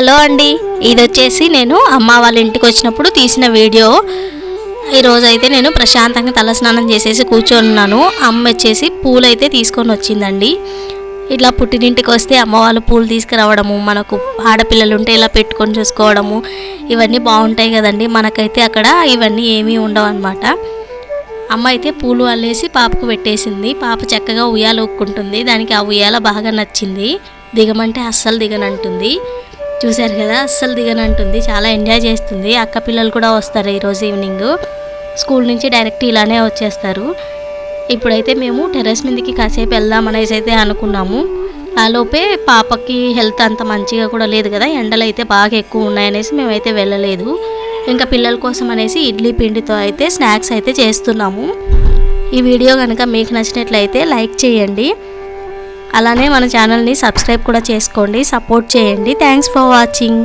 Hello అండి, ఇది వచ్చేసి నేను అమ్మ వాళ్ళ ఇంటికి వచ్చినప్పుడు తీసిన వీడియో. ఈరోజు అయితే నేను ప్రశాంతంగా తలస్నానం చేసేసి కూర్చొన్నాను. అమ్మ వచ్చేసి పూలు అయితే తీసుకొని వచ్చిందండి. ఇట్లా పుట్టినింటికి వస్తే అమ్మ వాళ్ళు పూలు తీసుకురావడము, మనకు ఆడపిల్లలు ఉంటే ఇలా పెట్టుకొని చూసుకోవడము, ఇవన్నీ బాగుంటాయి కదండి. మనకైతే అక్కడ ఇవన్నీ ఏమీ ఉండవు అన్నమాట. అమ్మ అయితే పూలు అల్లేసి పాపకు పెట్టేసింది. పాప చక్కగా ఉయ్యాల ఊక్కుంటుంది. దానికి ఆ ఉయ్యాల బాగా నచ్చింది. దిగమంటే అస్సలు దిగనంటుంది. చూశారు కదా, అస్సలు దిగనంటుంది. చాలా ఎంజాయ్ చేస్తుంది. అక్క పిల్లలు కూడా వస్తారు ఈరోజు ఈవినింగ్. స్కూల్ నుంచి డైరెక్ట్ ఇలానే వచ్చేస్తారు. ఇప్పుడైతే మేము టెర్రస్ మీదకి కాసేపు వెళ్దాం అనేసి అయితే అనుకున్నాము. ఆలోపే పాపకి హెల్త్ అంత మంచిగా కూడా లేదు కదా, ఎండలు అయితే బాగా ఎక్కువ ఉన్నాయనేసి మేమైతే వెళ్ళలేదు. ఇంకా పిల్లల కోసం అనేసి ఇడ్లీ పిండితో అయితే స్నాక్స్ అయితే చేస్తున్నాము. ఈ వీడియో కనుక మీకు నచ్చినట్లయితే లైక్ చేయండి. అలానే మన ఛానల్ని సబ్స్క్రైబ్ కూడా చేసుకోండి, సపోర్ట్ చేయండి. Thanks for watching.